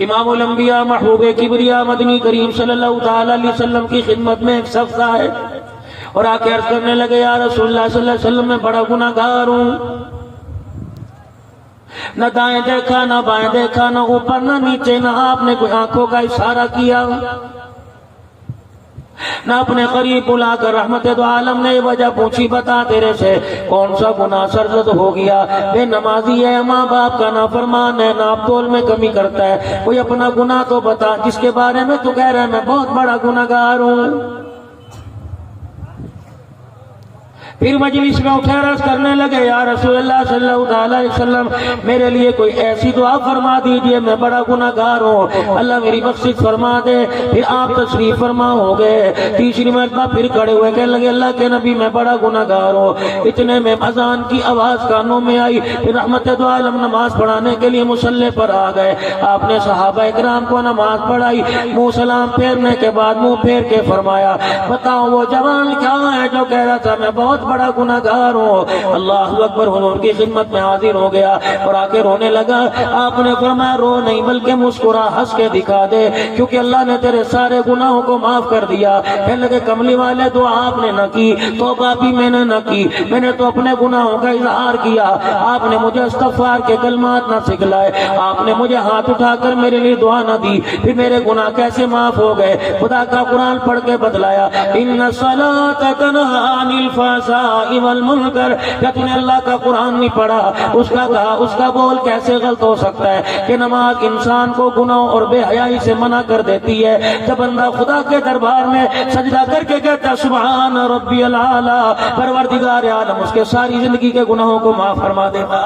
امام الانبیاء محبوب کبریا مدنی کریم صلی اللہ تعالی علیہ وسلم کی خدمت میں ایک شخص آئے اور آ کے عرض کرنے لگے یا رسول اللہ صلی اللہ علیہ وسلم میں بڑا گناہ گار ہوں، نہ دائیں دیکھا نہ بائیں دیکھا، نہ اوپر نہ نیچے، نہ آپ نے کوئی آنکھوں کا اشارہ کیا، نہ اپنے قریب بلا کر رحمت دو عالم نے وجہ پوچھی بتا تیرے سے کون سا گناہ سرزد ہو گیا، بے نمازی ہے، ماں باپ کا نافرمان ہے، ناپ تول میں کمی کرتا ہے، کوئی اپنا گناہ تو بتا جس کے بارے میں تو کہہ رہا ہے میں بہت بڑا گناہ گار ہوں۔ پھر مجلس میں اٹھے عرض کرنے لگے یا رسول اللہ صلی اللہ علیہ وسلم میرے لیے کوئی ایسی دعا فرما دیجئے، میں بڑا گناہ گار ہوں، اللہ میری بخشش فرما دے۔ پھر آپ تشریف فرما ہو گئے، تیسری مرتبہ پھر کھڑے ہوئے کہنے لگے اللہ کے نبی میں بڑا گناہ گار ہوں۔ اتنے میں اذان کی آواز کانوں میں آئی، پھر رحمت دو عالم نماز پڑھانے کے لیے مصلی پر آ گئے، آپ نے صحابہ اکرام کو نماز پڑھائی، منہ سلام پھیرنے کے بعد منہ پھیر کے فرمایا بتاؤ وہ جوان کیا ہے جو کہہ رہا تھا میں بہت بڑا گناہ گار ہوں۔ اللہ اکبر، حضور کی خدمت میں حاضر ہو گیا اور آ کے رونے لگا۔ آپ نے فرمایا رو نہیں بلکہ مسکرا، ہنس کے دکھا دے کیونکہ اللہ نے تیرے سارے گناہوں کو معاف کر دیا۔ کہنے لگے کملی والے دعا آپ نے نہ کی، توبہ بھی میں نے نہ کی، میں نے تو اپنے گناہوں کا اظہار کیا، آپ نے مجھے استغفار کے کلمات نہ سکھلائے، آپ نے مجھے ہاتھ اٹھا کر میرے لیے دعا نہ دی، پھر میرے گناہ کیسے معاف ہو گئے؟ خدا کا قرآن پڑھ کے بتلایا ان الصلاۃ تنہی عن الفحشاء والمنکر۔ کیا تم نے اللہ کا قرآن نہیں پڑھا؟ اس کا کہا اس کا بول کیسے غلط ہو سکتا ہے کہ نماز انسان کو گناہ اور بے حیائی سے منع کر دیتی ہے۔ جب بندہ خدا کے دربار میں سجدہ کر کے کہتا ہے سبحان ربی الاعلی، پروردگار عالم اس کے ساری زندگی کے گناہوں کو معاف فرما دیتا۔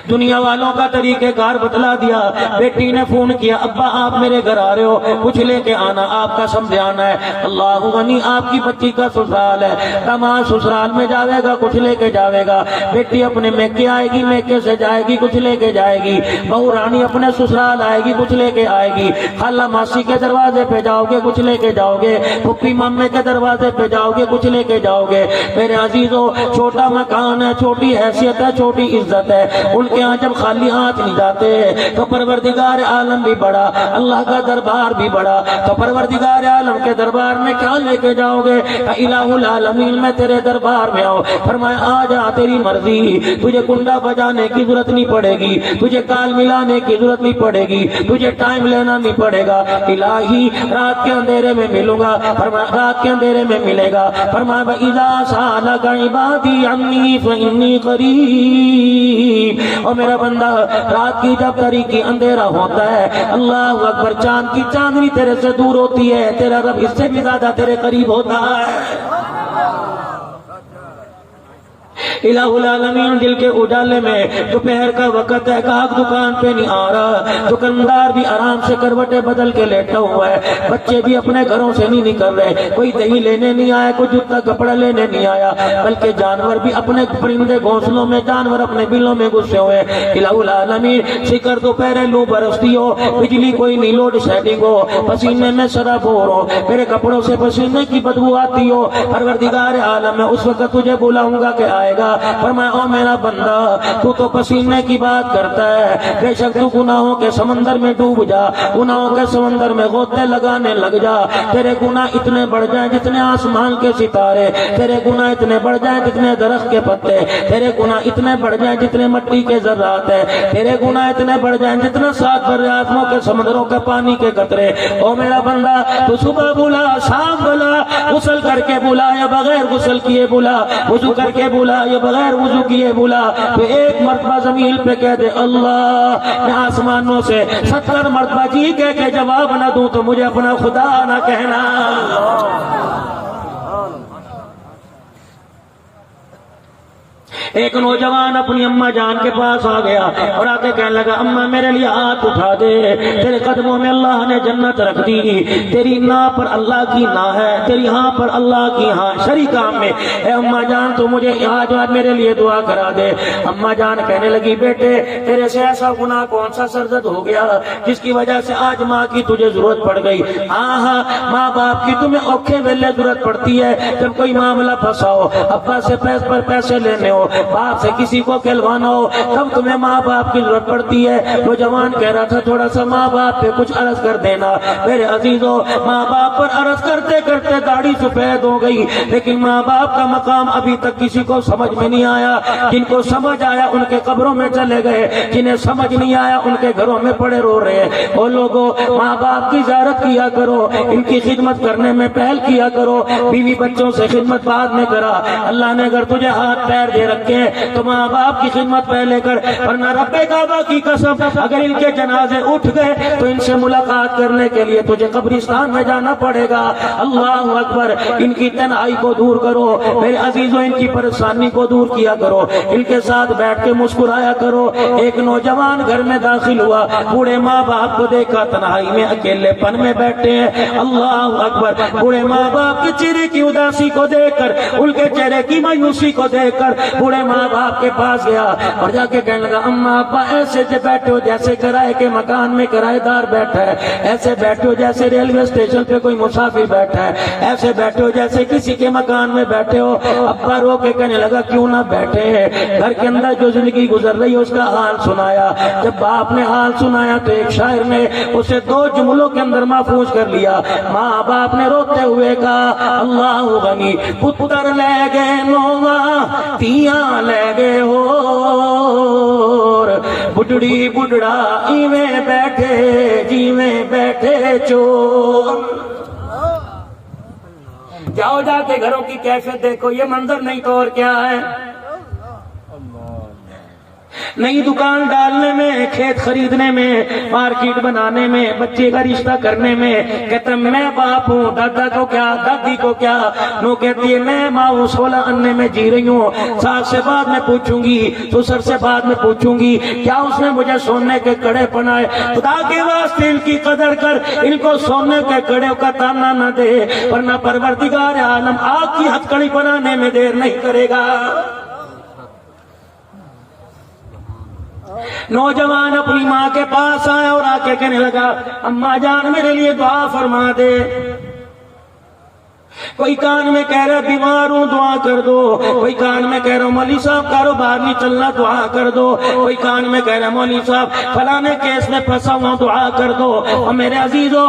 دنیا والوں کا طریقہ کار بتلا دیا۔ بیٹی نے فون کیا ابا آپ میرے گھر آ رہے ہو، کچھ لے کے آنا، آپ کا سمجھ آنا ہے۔ اللہ غنی، آپ کی بچی کا سسرال ہے، کماں سسرال میں جاوے گا کچھ لے کے جاوے گا۔ بیٹی اپنے میکے آئے گی، میکے سے جائے گی کچھ لے کے جائے گی۔ بہو رانی اپنے سسرال آئے گی کچھ لے کے آئے گی۔ خالہ ماسی کے دروازے پہ جاؤ گے کچھ لے کے جاؤ گے، پھپھی مامے کے دروازے پہ جاؤ گے کچھ لے کے جاؤ گے۔ میرے عزیزو چھوٹا مکان ہے، چھوٹی حیثیت ہے، چھوٹی عزت ہے، ان کے ہاں جب خالی ہاتھ نہیں جاتے تو پروردگار عالم بھی بڑا، اللہ کا دربار بھی بڑا، تو پروردگار عالم کے دربار میں کیا لے کے جاؤ گے؟ الہ العالمین میں تیرے دربار میں آؤ، فرمایا آ جا تیری مرضی، تجھے کنڈا بجانے کی ضرورت نہیں پڑے گی، تجھے کال ملانے کی ضرورت نہیں پڑے گی، تجھے ٹائم لینا نہیں پڑے گا۔ الہی رات کے اندھیرے میں ملوں گا، فرمایا رات کے اندھیرے میں ملے گا، فرمایا وَإِذَا سَأَلَكَ عِبَادِي عَنِّي فَإِنِّي قَرِيبٌ۔ اور میرا بندہ رات کی جب تاریکی اندھیرا ہوتا ہے، اللہ اکبر، چاند کی چاندنی تیرے سے دور ہوتی ہے، تیرا رب اس سے بھی زیادہ تیرے قریب ہوتا ہے۔ الہ العالمین دل کے اجالے میں دوپہر کا وقت ہے، گاہک دکان پہ نہیں آ رہا، دکاندار بھی آرام سے کروٹیں بدل کے لیٹا ہوا ہے، بچے بھی اپنے گھروں سے نہیں نکل رہے، کوئی دہی لینے نہیں آیا، کوئی جوتا کپڑا لینے نہیں آیا، بلکہ جانور بھی اپنے پرندے گھونسلوں میں، جانور اپنے بلوں میں گھسے ہوئے۔ الہ العالمین شکر دوپہر لو برستی ہو، بجلی کوئی نہیں، لوڈ شیڈنگ ہو، پسینے میں سرابور ہو، میرے کپڑوں سے پسینے کی بدبو آتی ہو، پروردگار عالم میں اس وقت تجھے بلاؤں گا کہ آئے گا، فرمایا او میرا بندہ تو پسینے کی بات کرتا ہے، بے شک تو گناہوں کے سمندر میں ڈوب جا، گناہوں کے سمندر میں غوطے لگانے لگ جا، تیرے گناہ اتنے بڑھ جائیں جتنے آسمان کے ستارے، تیرے گناہ اتنے بڑھ جائیں جتنے درخت کے پتے، تیرے گناہ اتنے بڑھ جائیں جتنے مٹی کے ذرات ہیں، تیرے گناہ اتنے بڑھ جائیں جتنے 7 دریاؤں کے سمندروں کے پانی کے قطرے۔ او میرا بندہ تو صبح بولا، شام بولا، غسل کر کے بولا یا بغیر غسل کیے بولا، وضو کر کے بولا یا بغیر وضو کیے بولا، تو ایک مرتبہ زمین پہ کہہ دے اللہ، میں آسمانوں سے 70 مرتبہ جی کہہ کے جواب نہ دوں تو مجھے اپنا خدا نہ کہنا۔ ایک نوجوان اپنی اماں جان کے پاس آ گیا اور آ کے کہنے لگا اماں میرے لیے ہاتھ اٹھا دے، تیرے قدموں میں اللہ نے جنت رکھ دی، تیری نا پر اللہ کی نا ہے، تیری ہاں پر اللہ کی ہاں، شریک کام میں، اے اماں جان تو مجھے آج میرے لیے دعا کرا دے۔ اماں جان کہنے لگی بیٹے تیرے سے ایسا گناہ کون سا سرزد ہو گیا جس کی وجہ سے آج ماں کی تجھے ضرورت پڑ گئی؟ ہاں ماں باپ کی تمہیں اوکھے ویلے ضرورت پڑتی ہے، جب کوئی معاملہ پھنسا ہو، ابا سے پیسے لینے ہو، باپ سے کسی کو کہلوانا ہو تب تمہیں ماں باپ کی ضرورت پڑتی ہے۔ وہ جوان کہہ رہا تھا تھوڑا سا ماں باپ پہ کچھ عرض کر دینا۔ میرے عزیزوں، ماں باپ پر عرض کرتے کرتے داڑھی سفید ہو گئی، لیکن ماں باپ کا مقام ابھی تک کسی کو سمجھ میں نہیں آیا۔ جن کو سمجھ آیا ان کے قبروں میں چلے گئے، جنہیں سمجھ نہیں آیا ان کے گھروں میں پڑے رو رہے ہیں۔ وہ لوگوں، ماں باپ کی زیارت کیا کرو، ان کی خدمت کرنے میں پہل کیا کرو۔ بیوی بچوں سے خدمت بعد میں کرا۔ اللہ نے اگر تجھے ہاتھ پیر دے رکھے ہیں تو ماں باپ کی خدمت پہلے کر، ورنہ رب کعبہ کی قسم اگر ان کے جنازے اٹھ گئے تو ان سے ملاقات کرنے کے لیے تجھے قبرستان میں جانا پڑے گا۔ اللہ اکبر۔ ان کی تنہائی کو دور کرو میرے عزیزوں، ان کی پریشانی کو دور کیا کرو، ان کے ساتھ بیٹھ کے مسکرایا کرو۔ ایک نوجوان گھر میں داخل ہوا، بوڑھے ماں باپ کو دیکھا تنہائی میں اکیلے پن میں بیٹھے ہیں۔ اللہ اکبر۔ بوڑھے ماں باپ کے چہرے کی اداسی کو دیکھ کر، ان کے چہرے کی مایوسی کو دیکھ کر بوڑھے ماں باپ کے پاس گیا اور جا کے کہنے لگا، اماں ابا ایسے بیٹھے ہو جیسے کرائے کے مکان میں کرایہ دار بیٹھا ہے، ایسے بیٹھے ہو جیسے ریلوے اسٹیشن پہ کوئی مسافر بیٹھا ہے، ایسے بیٹھے ہو جیسے کسی کے مکان میں بیٹھے ہو۔ ابا رو کے کہنے لگا، کیوں نہ بیٹھے ہیں، گھر کے اندر جو زندگی گزر رہی ہے اس کا حال سنایا۔ جب باپ نے حال سنایا تو ایک شاعر نے اسے 2 جملوں کے اندر محفوظ کر لیا۔ ماں باپ نے روتے ہوئے کہا، اللہ غنی پتر لے گئے نواں تیاں لے گئے ہور، بڈڑی بڈڑا ایویں بیٹھے جیویں بیٹھے چور۔ جاؤ جا کے گھروں کی کیفیت دیکھو، یہ منظر نہیں تو اور کیا ہے۔ نئی دکان ڈالنے میں، کھیت خریدنے میں، مارکیٹ بنانے میں، بچے کا رشتہ کرنے میں کہتا میں باپ ہوں، دادا کو کیا، دادی کو کیا، نو کہتی ہے میں ماں ہوں، 16 انے میں جی رہی ہوں، ساس سے بعد میں پوچھوں گی، سسر سے بعد میں پوچھوں گی کیا اس نے مجھے سونے کے کڑے پہنائے۔ خدا کے واسطے ان کی قدر کر، ان کو سونے کے کڑے کا تانا نہ دے، ورنہ پروردگار عالم آگ کی ہتھکڑی بنانے میں دیر نہیں کرے گا۔ نوجوان اپنی ماں کے پاس آیا اور آ کے کہنے لگا، اماں جان میرے لیے دعا فرما دے۔ کوئی کان میں کہہ رہا بیمار ہوں دعا کر دو، کوئی کان میں کہہ رہا مولوی صاحب کاروبار نہیں چلنا دعا کر دو، کوئی کان میں کہہ رہا مولوی صاحب فلانے کیس میں پھنسا ہوں دعا کر دو۔ اور میرے عزیزوں،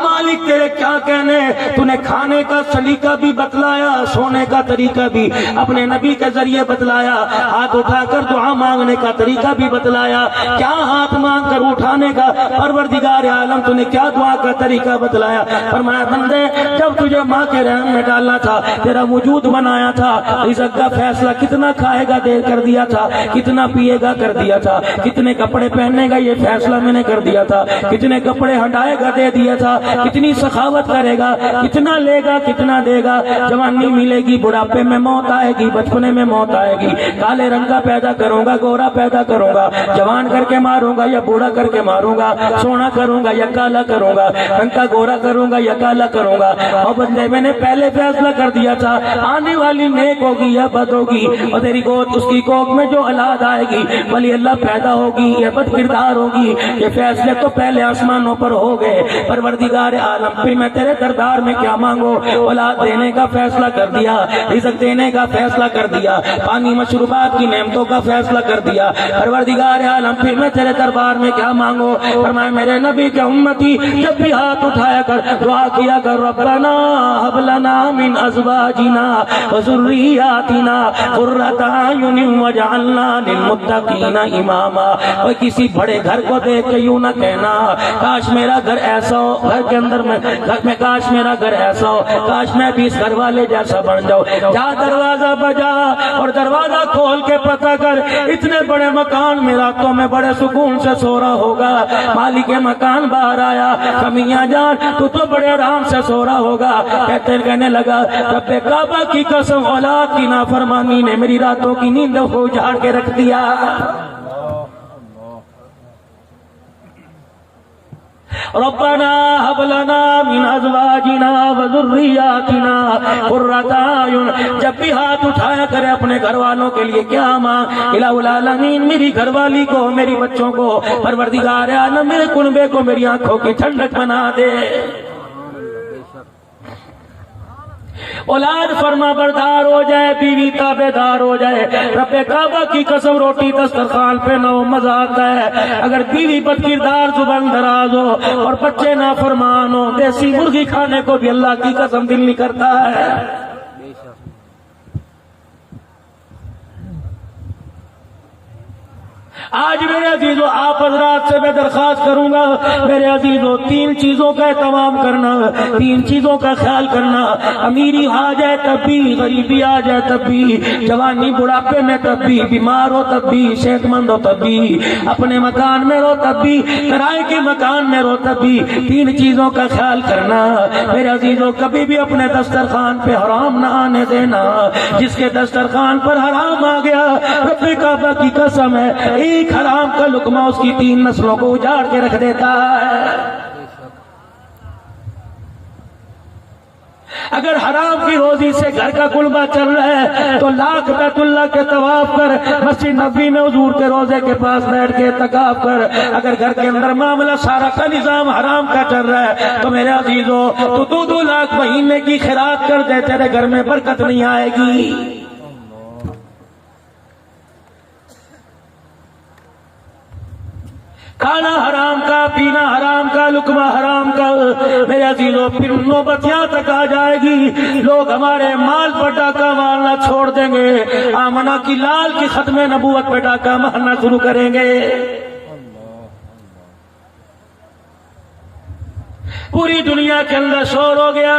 مالک تیرے کیا کہنے، تو نے کھانے کا سلیقہ بھی بتلایا، سونے کا طریقہ بھی اپنے نبی کے ذریعے بتلایا، ہاتھ اٹھا کر دعا مانگنے کا طریقہ بھی بتلایا۔ کیا ہاتھ مانگ کر اٹھانے کا، پروردگار عالم تو نے کیا دعا کا طریقہ بتلایا۔ فرمایا بندے جب تجھے ماں کے رحم میں ڈالنا تھا، تیرا وجود بنایا تھا، رزق کا فیصلہ کتنا کھائے گا دیر کر دیا تھا، کتنا پیے گا کر دیا تھا، کتنے کپڑے پہننے گا یہ فیصلہ میں نے کر دیا تھا، کتنے کپڑے ہٹائے گا دے دیا تھا، کتنی سخاوت کرے گا، کتنا لے گا کتنا دے گا۔ جوانی ملے گی، بڑھاپے میں موت آئے گی، بچپنے میں موت آئے گی، کالے رنگ کا پیدا کروں گا، گورا پیدا کروں گا، جوان کر کے ماروں گا یا بوڑھا کر کے ماروں گا، سونا کروں گا یا کالا کروں گا، رنگ کا گورا کروں گا یا کالا کروں گا۔ اور بندے میں نے پہلے فیصلہ کر دیا تھا، آنے والی نیک ہوگی یا بد ہوگی، اور تیری گود اس کی کوکھ میں جو اولاد آئے گی ولی اللہ پیدا ہوگی یا بد کردار ہوگی، یہ فیصلے تو پہلے آسمانوں پر ہو گئے۔ پروردگار عالم پھر میں تیرے دربار میں کیا مانگو، اولاد دینے کا فیصلہ کر دیا، رزق دینے کا فیصلہ کر دیا، پانی مشروبات کی نعمتوں کا فیصلہ کر دیا۔ پروردگار عالم پھر میں تیرے دربار میں کیا مانگو۔ فرمایا میرے نبی کے امتی جب بھی ہاتھ اٹھایا کر دعا کیا کر، ربنا هب لنا من ازواجنا وذرياتنا قرة اعين واجعلنا للمتقين اماما۔ اور کسی بڑے گھر کو دیکھ کے یوں نہ کہنا کاش میرا گھر ایسا ہو، گھر کے اندر میں کاش میرا گھر ایسا ہو، کاش میں بھی اس گھر والے جیسا بن جاؤ۔ جا دروازہ بجا اور دروازہ کھول کے پتہ کر، اتنے بڑے مکان میں راتوں میں بڑے سکون سے سو رہا ہوگا، مالک مکان باہر آیا، کمیاں جان تو بڑے آرام سے سو رہا ہوگا۔ کہنے لگا رب کعبہ کی قسم، اولاد کی نافرمانی نے میری راتوں کی نیند کو اجاڑ کے رکھ دیا۔ ربنا هب لنا من ازواجنا وذرياتنا قرة اعين۔ جب بھی ہاتھ اٹھایا کرے اپنے گھر والوں کے لیے کیا ماں، الہ العالمین میری گھر والی کو، میری بچوں کو، پروردگار عالم میرے کنبے کو میری آنکھوں کی ٹھنڈک بنا دے۔ اولاد فرما بردار ہو جائے، بیوی تابعدار ہو جائے، رب کعبہ کی قسم روٹی دسترخوان پہ نہ ہو مزہ آتا ہے۔ اگر بیوی بد کردار زبان دراز ہو اور بچے نافرمان ہو، دیسی مرغی کھانے کو بھی اللہ کی قسم دل نہیں کرتا ہے۔ آج میرے عزیزو آپ حضرات سے میں درخواست کروں گا، میرے عزیزو تین چیزوں کا اہتمام کرنا، تین چیزوں کا خیال کرنا۔ امیری آ جائے تب بھی، غریبی آ جائے تب بھی، جوانی بڑھاپے میں تب بھی، بیمار ہو تب بھی، صحت مند ہو تب بھی، اپنے مکان میں رہو تب بھی، کرائے کے مکان میں رہو تب بھی، تین چیزوں کا خیال کرنا۔ میرے عزیزو کبھی بھی اپنے دسترخوان پہ حرام نہ آنے دینا۔ جس کے دسترخوان پر حرام آ گیا، رب کعبہ کی قسم ہے ایک حرام کا لقمہ اس کی تین نسلوں کو اجاڑ کے رکھ دیتا ہے۔ اگر حرام کی روزی سے گھر کا کلبہ چل رہا ہے تو لاکھ بیت اللہ کے طواف کر، مسجد نبوی میں حضور کے روزے کے پاس بیٹھ کے اعتکاف کر۔ اگر گھر کے اندر معاملہ سارا کا نظام حرام کا چل رہا ہے تو میرے عزیزو تو 2 لاکھ مہینے کی خیرات کر دے، تیرے گھر میں برکت نہیں آئے گی۔ کھانا حرام کا، پینا حرام کا، لقمہ حرام کا۔ میرے عزیزو پھر نوبت یہاں تک آ جائے گی، لوگ ہمارے مال پر ڈاکہ مارنا چھوڑ دیں گے، آمنہ کی لال کی ختم نبوت پہ ڈاکہ مارنا شروع کریں گے۔ پوری دنیا کے اندر شور ہو گیا،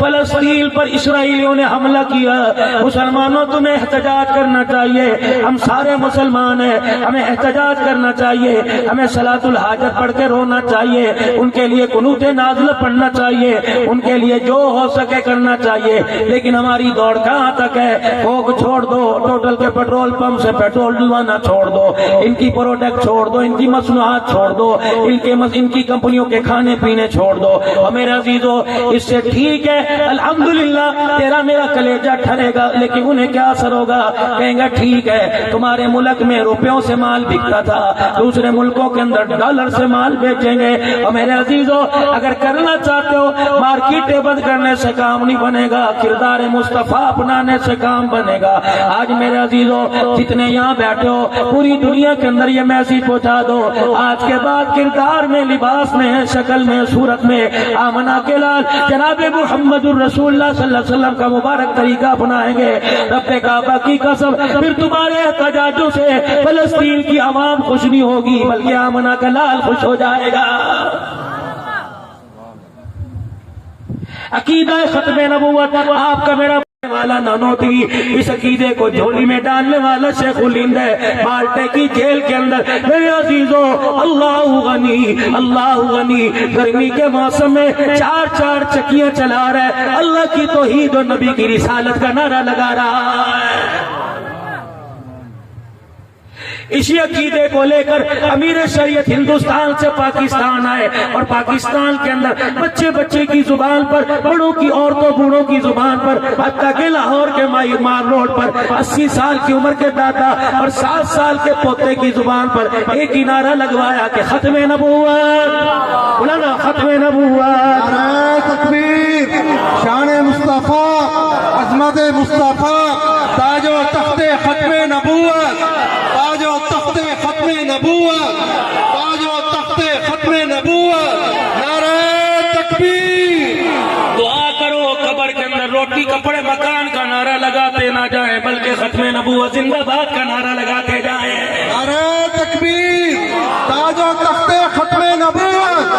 فلسطین پر اسرائیلیوں نے حملہ کیا۔ مسلمانوں تمہیں احتجاج کرنا چاہیے، ہم سارے مسلمان ہیں، ہمیں احتجاج کرنا چاہیے، ہمیں صلاۃ الحاجت پڑھ کے رونا چاہیے، ان کے لیے قنوت نازلہ پڑھنا چاہیے، ان کے لیے جو ہو سکے کرنا چاہیے۔ لیکن ہماری دوڑ کہاں تک ہے؟ کوک چھوڑ دو، ٹوٹل کے پیٹرول پمپ سے پیٹرول ڈلوانا چھوڑ دو، ان کی پروڈکٹ چھوڑ دو، ان کی مصنوعات چھوڑ دو، ان کی کمپنیوں کے کھانے پینے چھوڑ دو۔ اور میرے عزیزو اس سے ٹھیک ہے الحمدللہ تیرا میرا کلیجہ ٹھرے گا، لیکن انہیں کیا اثر ہوگا؟ کہیں گے ٹھیک ہے تمہارے ملک میں روپیوں سے مال بکتا تھا، دوسرے ملکوں کے اندر ڈالر سے مال بیچیں گے۔ اور میرے عزیزو اگر کرنا چاہتے ہو مارکیٹیں بند کرنے سے کام نہیں بنے گا، کردار مصطفیٰ اپنانے سے کام بنے گا۔ آج میرے عزیزو جتنے یہاں بیٹھے ہو پوری دنیا کے اندر یہ میسج پہنچا دو، آج کے بعد کردار میں، لباس میں، شکل میں، صورت میں آمنہ کے لال جناب محمد الرسول اللہ صلی اللہ علیہ وسلم کا مبارک طریقہ اپنائیں گے، رب کعبہ کی قسم پھر تمہارے احتجاجوں سے فلسطین کی عوام خوش نہیں ہوگی بلکہ آمنہ کا لال خوش ہو جائے گا۔ عقیدہ ختم نبوت آپ کا میرا والا نانوتری، اس عقیدے کو جھولی میں ڈالنے والا شیخ الہند ہے مالٹے کی جیل کے اندر۔ میرے عزیزو اللہ غنی، اللہ غنی، گرمی کے موسم میں 4 چکیاں چلا رہا ہے، اللہ کی توحید و نبی کی رسالت کا نعرہ لگا رہا ہے۔ اسی عقیدے کو لے کر امیر شریعت ہندوستان سے پاکستان آئے، اور پاکستان کے اندر بچے بچے کی زبان پر، بڑوں کی، عورتوں بوڑھوں کی زبان پر، حتیٰ کہ لاہور کے مار روڈ پر 80 سال کی عمر کے دادا اور 7 سال کے پوتے کی زبان پر ایک ہی نعرہ لگوایا کہ ختم نبوت، بولانا ختم نبوت، نعرہ تکبیر، شان مصطفیٰ، عظمت مصطفیٰ، تاج و تخت ختم نبوت، تاج و تخت ختم نبوت، تاج و تخت ختم نبوت، نعرہ تکبیر۔ دعا کرو قبر کے اندر روٹی کپڑے مکان کا نعرہ لگاتے نہ جائیں بلکہ ختم نبوت زندہ باد کا نعرہ لگاتے جائیں۔ نعرہ تکبیر، تاج و تخت ختم نبوت،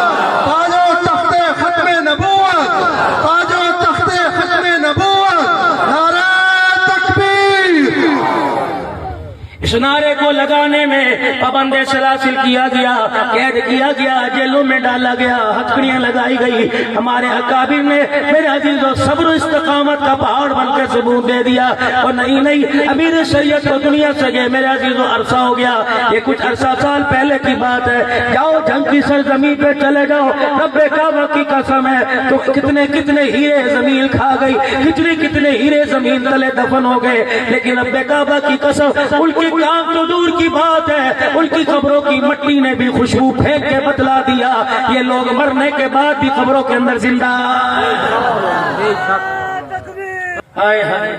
تاج و تخت ختم نبوت، تاج و تخت ختم نبوت، نعرہ تکبیر۔ اس نعرے کو لگانے میں پابند سلاسل کیا گیا، قید کیا گیا، جیلوں میں ڈالا گیا، ہتھکڑیاں لگائی گئی۔ ہمارے اکابر نے میرے عزیزو صبر و استقامت کا پہاڑ بن کے ثبوت دے دیا، اور نہیں امیر شریعت کو دنیا سے گئے میرے عزیزو عرصہ ہو گیا، یہ کچھ عرصہ سال پہلے کی بات ہے۔ جاؤ جنگ کی سرزمین پہ چلے جاؤ، رب کعبہ کی قسم ہے تو کتنے ہیرے زمین کھا گئی، کتنے ہیرے زمین تلے دفن ہو گئے، لیکن رب کعبہ کی قسم ان کی کام تو دور کی بات ہے، ان کی قبروں کی مٹی نے بھی خوشبو پھینک کے بتلا دیا یہ لوگ مرنے کے بعد بھی قبروں کے اندر زندہ۔ ہائے ہائے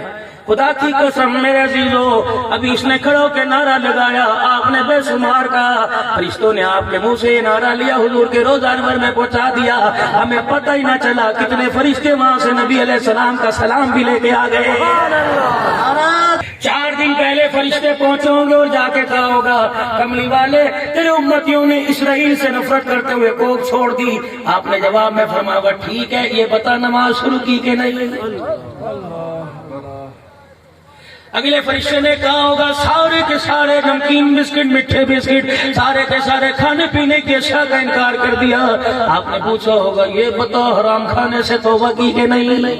خدا کی قسم میرے عزیزو، ابھی اس نے کھڑو کے نعرہ لگایا، آپ نے بے شمار کہا، فرشتوں نے آپ کے منہ سے یہ نعرہ لیا، حضور کے روضہ انور میں پہنچا دیا، ہمیں پتہ ہی نہ چلا کتنے فرشتے وہاں سے نبی علیہ السلام کا سلام بھی لے کے آ گئے۔ 4 دن پہلے فرشتے پہنچے ہوں گے اور جا کے کہا ہوگا کملی والے تیرے امتیوں نے اسرائیل سے نفرت کرتے ہوئے کوک چھوڑ دی۔ آپ نے جواب میں فرمایا ہوگا ٹھیک ہے، یہ بتا نماز شروع کی کہ نہیں؟ اگلے فرشتے نے کہا ہوگا سارے کے سارے نمکین بسکٹ، میٹھے بسکٹ، سارے کے سارے کھانے پینے کی اشیاء کا انکار کر دیا۔ آپ نے پوچھا ہوگا یہ بتاؤ حرام کھانے سے توبہ کی کہ نہیں؟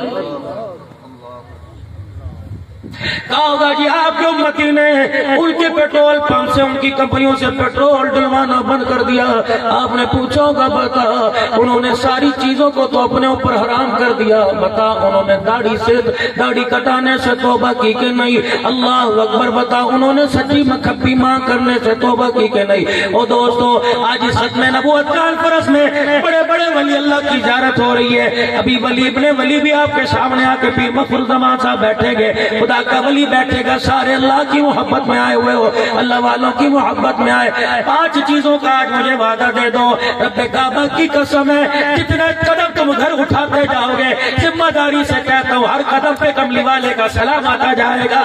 کہا ہوگا جی آپ کے امتی نے ان کے پیٹرول پمپ سے، ان کی کمپنیوں سے پیٹرول ڈلوانا بند کر دیا۔ آپ نے پوچھا ہوگا بتا انہوں نے ساری چیزوں کو تو اپنے اوپر حرام کر دیا، بتا انہوں نے داڑھی کٹانے سے توبہ کی کہ نہیں؟ اللہ اکبر، بتا انہوں نے سچی مکھپی ماں کرنے سے توبہ کی کہ نہیں؟ او دوستو آج اس ختم نبوت کانفرنس میں بڑے بڑے ولی اللہ کی زیارت ہو رہی ہے۔ ابھی ولی ابن ولی بھی آپ کے سامنے آ کے پیر مغفور زمان صاحب بیٹھے گے، خدا کا ولی بیٹھے گا، سارے اللہ کی محبت میں آئے ہوئے ہو، اللہ والوں کی محبت میں آئے۔ 5 چیزوں کا آج مجھے وعدہ دے دو، رب کعبہ کی قسم ہے جتنے قدم تم گھر اٹھاتے جاؤ گے، ذمہ داری سے کہتا ہوں ہر قدم پہ کملی والے کا سلام آتا جائے گا۔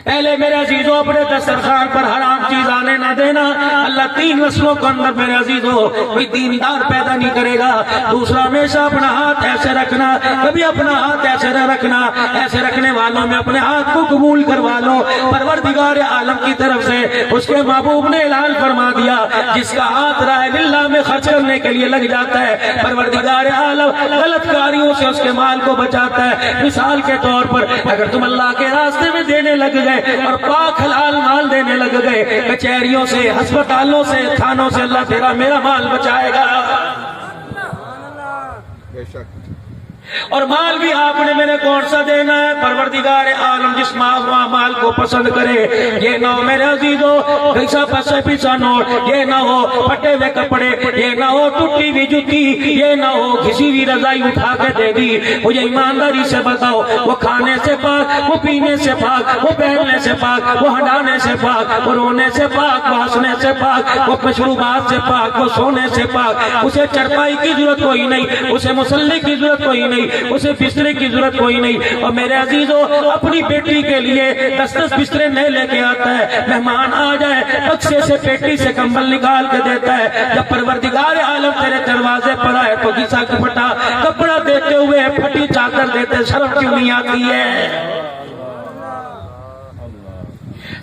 پہلے میرے عزیزوں اپنے دسترخوان پر حرام چیز آنے نہ دینا۔ اللہ 3 نسلوں کو اندر میرے عزیزوں کوئی دیندار پیدا نہیں کرے گا۔ دوسرا ہمیشہ اپنا ہاتھ ایسے رکھنا، کبھی اپنا ہاتھ ایسے نہ رکھنا، ایسے رکھنے والوں میں اپنے ہاتھ کو قبول کروا لو۔ پروردگار عالم کی طرف سے اس کے محبوب نے اعلان فرما دیا جس کا ہاتھ راہ اللہ میں خرچ کرنے کے لیے لگ جاتا ہے، پروردگار عالم غلط کاریوں سے اس کے مال کو بچاتا ہے۔ مثال کے طور پر اگر تم اللہ کے راستے میں دینے لگ گئے اور پاک حلال مال دینے لگ گئے، کچہریوں سے، ہسپتالوں سے، تھانوں سے اللہ تیرا میرا مال بچائے گا۔ اور مال بھی آپ نے میں نے کون سا دینا ہے؟ پروردگار عالم جس مال کو پسند کرے، یہ نہ ہو میرے عزیزوں پیسہ پسے پیسہ نوٹ، یہ نہ ہو پھٹے ہوئے کپڑے، یہ نہ ہو ٹوٹی ہوئی جوتی، یہ نہ ہو گھسی ہوئی رضائی اٹھا کے دے دی۔ مجھے ایمانداری سے بتاؤ وہ کھانے سے پاک، وہ پینے سے پاک، وہ پہننے سے پاک، وہ ہنڈانے سے پاک، وہ رونے سے پاک، وہ ہنسنے سے پاک، وہ مشروبات سے پاک، وہ سونے سے پاک، اسے چرپائی کی ضرورت کوئی نہیں، اسے مصلی کی ضرورت کوئی نہیں، اسے بسترے کی ضرورت کوئی نہیں۔ اور میرے عزیزوں اپنی بیٹی کے لیے 10 بسترے نہیں لے کے آتا ہے، مہمان آ جائے بکسے سے پیٹی سے کمبل نکال کے دیتا ہے۔ جب پروردگار عالم تیرے دروازے پر آئے تو گھسا پھٹا کپڑا دیتے ہوئے پھٹی چادر دیتے شرم کیوں نہیں آتی ہے؟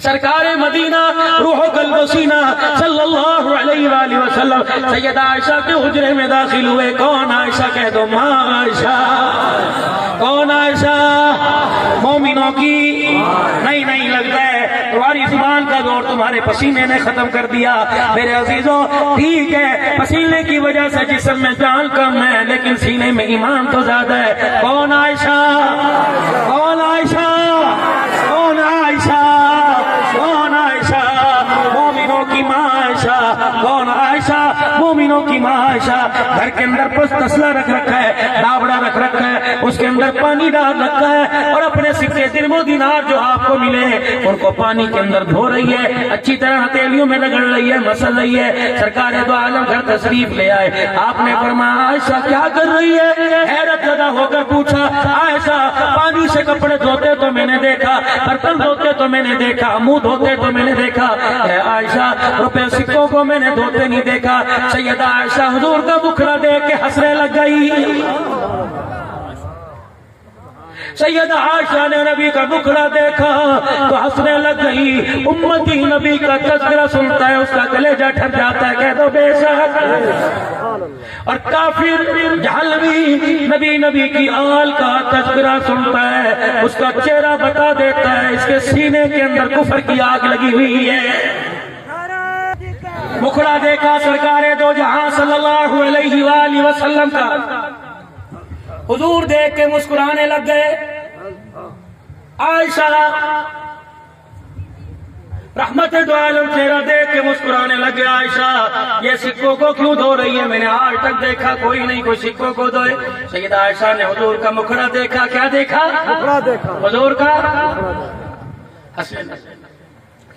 سرکار مدینہ روح قلب و سینہ صلی اللہ علیہ وآلہ وسلم سیدہ عائشہ کے حجرے میں داخل ہوئے۔ کون عائشہ؟ کہہ دو ماں عائشہ۔ کون عائشہ؟ مومنوں کی نہیں لگتا ہے تمہاری زبان کا زور تمہارے پسینے نے ختم کر دیا۔ میرے عزیزوں ٹھیک ہے پسینے کی وجہ سے جسم میں جان کم ہے لیکن سینے میں ایمان تو زیادہ ہے۔ کون عائشہ؟ کون عائشہ؟ کون عائشہ؟ کون عائشہ؟ مومنوں کی ماں عائشہ۔ کون عائشہ؟ مومنوں کی ماں عائشہ۔ گھر کے اندر پس تسلا رکھ رکھا ہے، داوڑا رکھ رکھا ہے، اس کے اندر پانی ڈال رکھا ہے اور اپنے سکے درم و دینار جو آپ کو ملے ہیں ان کو پانی کے اندر دھو رہی ہے، اچھی طرح ہتھیلیوں میں رگڑ رہی ہے، مسل رہی ہے۔ سرکار دو عالم گھر تشریف لے آئے، آپ نے فرمایا عائشہ کیا کر رہی ہے؟ حیرت زدہ ہو کر پوچھا عائشہ پانی سے کپڑے دھوتے تو میں نے دیکھا، برتن دھوتے تو میں نے دیکھا، منہ دھوتے تو میں نے دیکھا، اے عائشہ روپے سکوں کو میں نے دھوتے نہیں دیکھا۔ سیدہ عائشہ حضور کا مکھڑا دیکھ کے ہنسنے لگ گئی۔ سیدہ عائشہ نے نبی کا مکھڑا دیکھا تو ہنسنے لگ گئی۔ امتی نبی کا تذکرہ سنتا ہے اس کا کلیجہ ٹھر جاتا ہے، کہہ دو بے شک۔ اور کافر جہلوی نبی کی آل کا تذکرہ سنتا ہے اس کا چہرہ بتا دیتا ہے اس کے سینے کے اندر کفر کی آگ لگی ہوئی ہے۔ مکھڑا دیکھا سرکار دو جہاں صلی اللہ علیہ وآلہ وسلم کا، حضور دیکھ کے مسکرانے لگ گئے۔ عائشہ رحمت دو عالم چہرہ دیکھ کے مسکرانے لگے عائشہ یہ سکوں کو کیوں دھو رہی ہے؟ میں نے آج تک دیکھا کوئی نہیں کوئی سکوں کو دھوئے۔ سیدہ عائشہ نے حضور کا مکھڑا دیکھا، کیا دیکھا؟ حضور کا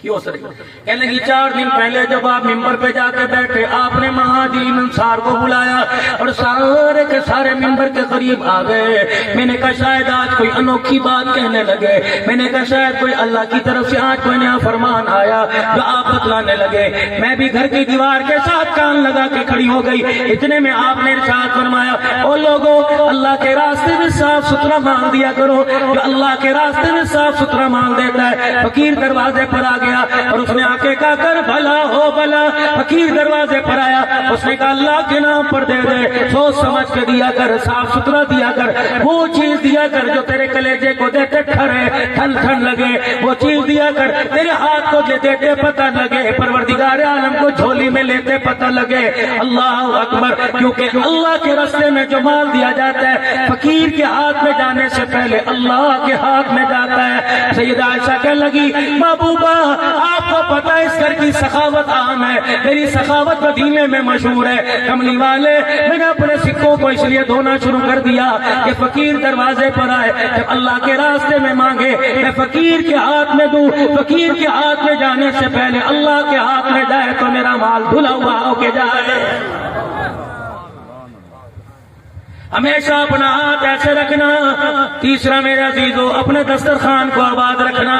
کیوں سر کہنے لگی 4 دن پہلے جب آپ ممبر پہ جا کے بیٹھے آپ نے مہاجرین انصار کو بلایا اور سارے کے سارے ممبر کے قریب آ گئے۔ میں نے کہا شاید آج کوئی انوکھی بات کہنے لگے، میں نے کہا شاید کوئی اللہ کی طرف سے آج کوئی نیا فرمان آیا جو آپ بتلانے لگے۔ میں بھی گھر کی دیوار کے ساتھ کان لگا کے کھڑی ہو گئی۔ اتنے میں آپ نے ارشاد فرمایا او لوگوں اللہ کے راستے میں صاف ستھرا مانگ دیا کرو، جو اللہ کے راستے میں صاف ستھرا مانگ دیتا ہے۔ فقیر دروازے پر آ گیا اور اس نے آ کے کہا کر بھلا ہو بھلا۔ فقیر دروازے پر آیا، اس نے کہا اللہ کے نام پر دے دے، سوچ سمجھ کے دیا کر، صاف ستھرا دیا کر، وہ چیز دیا کر جو تیرے کلیجے کو دیتے ٹھرے ٹھن لگے، وہ چیز دیا کر تیرے ہاتھ کو دیتے پتہ لگے، پروردگار عالم کو جھولی میں لیتے پتہ لگے۔ اللہ اکبر، کیونکہ اللہ کے راستے میں جو مال دیا جاتا ہے فقیر کے ہاتھ میں جانے سے پہلے اللہ کے ہاتھ میں جاتا ہے۔ سیدہ عائشہ کہنے لگی محبوبہ آپ کو پتہ ہے اس گھر کی سخاوت عام ہے، میری سخاوت مدینے میں مشہور ہے۔ کملی والے میں نے اپنے سکوں کو اس لیے دھونا شروع کر دیا کہ فقیر دروازے پر آئے جب اللہ کے راستے میں مانگے میں فقیر کے ہاتھ میں دوں، فقیر کے ہاتھ میں جانے سے پہلے اللہ کے ہاتھ میں جائے تو میرا مال دھلا ہوا ہو کے جائے۔ ہمیشہ اپنا ہاتھ ایسے رکھنا۔ تیسرا میرے عزیزو اپنے دسترخوان کو آباد رکھنا۔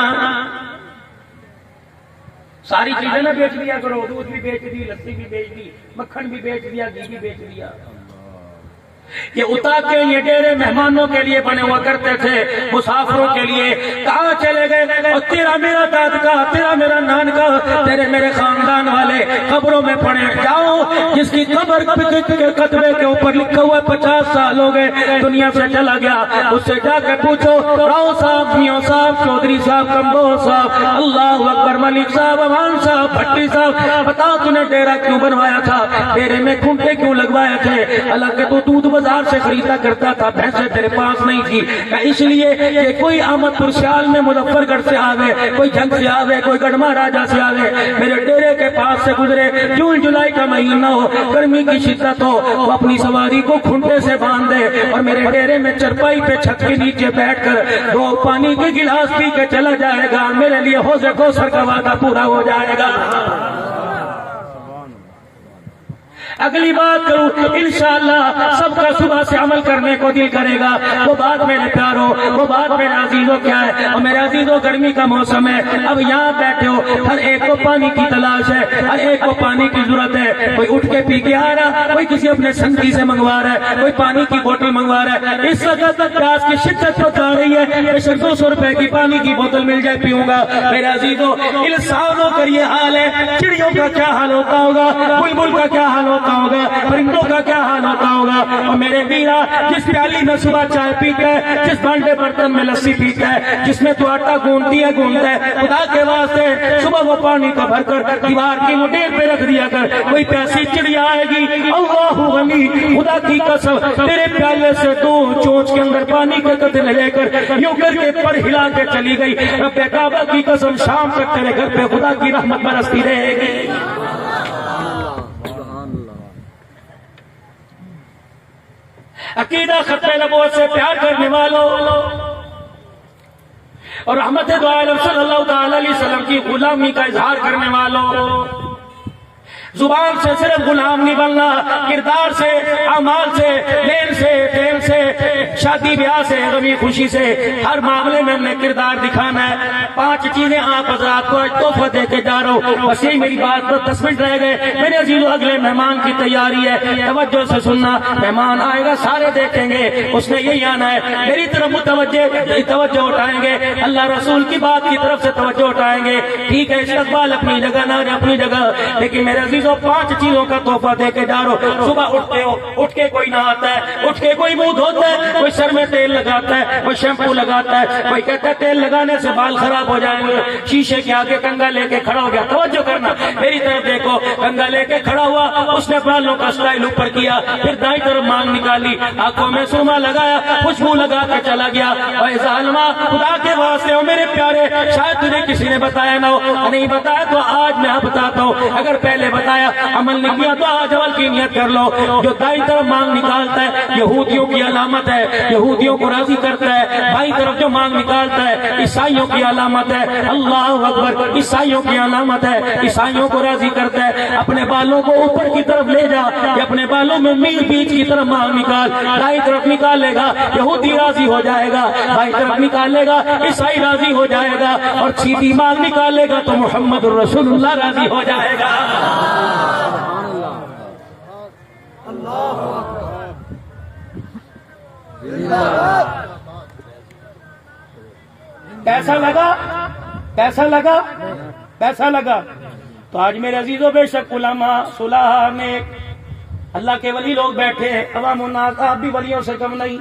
ساری چیزیں نہ بیچ دیا کرو، دودھ بھی بیچ دی، لسی بھی بیچ دی، مکھن بھی بیچ دیا، گھی بھی بیچ دیا۔ یہ اتا کے یہ ڈیرے مہمانوں کے لیے بنے ہوا کرتے تھے، مسافروں کے لیے۔ کہاں چلے گئے؟ اور تیرا میرا داد کا، تیرا میرا نان کا، تیرے میرے خاندان والے قبروں میں پڑے جاؤ، جس کی قبر کے قطبے کے اوپر لکھا ہوا 50 سال ہو گئے دنیا سے چلا گیا، اس سے جا کے پوچھو راؤ صاحب، میاں صاحب، چودھری صاحب، کمبوز صاحب، اللہ اکبر، ملک صاحب، امان صاحب، بھٹی صاحب، بتا تو نے ڈیرا کیوں بنوایا تھا؟ ڈیرے میں کھنٹے کیوں لگوائے تھے؟ اللہ کے تو دودھ بازار سے خریدا کرتا تھا، بھینسیں تیرے پاس نہیں تھی۔ اس لیے کہ کوئی احمد پور سیال میں مظفر گڑھ سے آوے، کوئی جنگ سے آوے، کوئی گڑھ مہاراجہ سے آوے، میرے ڈیرے کے پاس سے گزرے، جون جولائی کا مہینہ ہو، گرمی کی شدت ہو، وہ اپنی سواری کو کھنٹے سے باندھ دے اور میرے ڈیرے میں چرپائی پہ چھت کے نیچے بیٹھ کر 2 پانی کے گلاس پی کے چلا جائے گا، میرے لیے حوض کوثر کا وعدہ پورا ہو جائے گا۔ اگلی بات کروں، انشاءاللہ سب کا صبح سے عمل کرنے کو دل کرے گا۔ وہ بات میرے پیاروں، وہ بات میرے عزیزوں کیا ہے؟ اور میرے عزیزوں گرمی کا موسم ہے، اب یہاں بیٹھے ہو، ہر ایک کو پانی کی تلاش ہے، ہر ایک کو پانی کی ضرورت ہے۔ کوئی اٹھ کے پی کے آ رہا، کوئی کسی اپنے سنگی سے منگوا رہا ہے، کوئی پانی کی بوتل منگوا رہا ہے۔ اس وقت پیاس کی شدت بتا رہی ہے، بے شک 200 روپے کی پانی کی بوتل مل جائے پیوں گا۔ میرے عزیزوں انسانوں کا یہ حال ہے، چڑیوں کا کیا حال ہوتا ہوگا، بلبل کا کیا حال ہوگا، پرندوں کا کیا حال ہوتا ہوگا۔ اور میرے ویرا جس پیالی میں صبح چائے پیتا ہے، جس بانڈے برتن میں لسی پیتا ہے، جس میں تو آٹا گوندتا ہے، خدا کے واسطے صبح وہ پانی کو بھر کر دیوار کی مڈیر پہ رکھ دیا کر، کوئی پیاسی چڑیا آئے گی، اللہ غنی، خدا کی قسم تیرے پیالے سے 2 چونچ کے اندر پانی کے قطرے لے کر یوں کر کے پر ہلا کے چلی گئی، رب کعبہ کی قسم شام تک تیرے گھر پہ خدا کی رحمت برستی رہے گی۔ عقیدہ ختم نبوت سے پیار کرنے والوں اور رحمت دو عالم صلی اللہ تعالی علیہ وسلم کی غلامی کا اظہار کرنے والوں، زبان سے صرف غلام نہیں بننا، کردار سے، اعمال سے، لین سے، دین سے، شادی بیاہ سے، غمی خوشی سے، ہر معاملے میں ہم نے کردار دکھانا ہے۔ 5 چیزیں آپ حضرات کو تحفہ دے کے جا رہا ہوں، بس یہی میری بات پر 10 منٹ رہ گئے۔ میرے عزیزو اگلے مہمان کی تیاری ہے، توجہ سے سننا، مہمان آئے گا سارے دیکھیں گے، اس نے یہی آنا ہے، میری طرف توجہ اٹھائیں گے، اللہ رسول کی بات کی طرف سے توجہ اٹھائیں گے، ٹھیک ہے، استقبال اپنی جگہ نہ اپنی جگہ، لیکن میرے عزیزو 5 چیزوں کا تحفہ دے کے جا رہا ہوں۔ صبح اٹھتے ہو، اٹھ کے کوئی نہاتا ہے، اٹھ کے کوئی منہ دھوتا ہے، کوئی سر میں تیل لگاتا ہے، کوئی شیمپو لگاتا ہے، کوئی کہتا ہے تیل لگانے سے بال خراب ہو جائیں گے، شیشے کے آگے کنگا لے کے کھڑا ہو گیا. توجہ کرنا میری طرف دیکھو، کنگا لے کے کھڑا ہوا، اس نے بالوں کا سٹائل اوپر کیا، پھر دائیں طرف مانگ نکالی، آنکھوں میں سرما لگایا، خوشبو لگا کے چلا گیا. اور ظالمہ خدا کے واسطے ہو میرے پیارے، شاید تجھے کسی نے بتایا نہ ہو، نہیں بتایا تو آج میں بتاتا ہوں. اگر پہلے بتایا عمل نہیں کیا تو آج عمل کی نیت کر لو. جو دائیں طرف مانگ نکالتا ہے یہودیوں کی علامت ہے، یہودیوں کو راضی کرتا ہے. بائیں طرف جو مانگ نکالتا ہے عیسائیوں کی علامت ہے. اللہ اکبر، عیسائیوں کی علامت ہے، عیسائیوں کو راضی کرتا ہے. اپنے بالوں کو اوپر کی طرف لے جا کہ اپنے بالوں میں میل بیچ کی طرف مانگ نکال. دائیں طرف نکالے گا یہودی راضی ہو جائے گا، بائیں طرف نکالے گا عیسائی راضی ہو جائے گا، اور سیدھی مانگ نکالے گا تو محمد الرسول اللہ راضی ہو جائے گا. کیسا لگا؟ کیسا لگا؟ کیسا لگا؟ تو آج میرے عزیزوں بے شک علماء، صلاح، نیک، اللہ کے ولی لوگ بیٹھے ہیں، عوام الناس، آپ بھی ولیوں سے کم نہیں.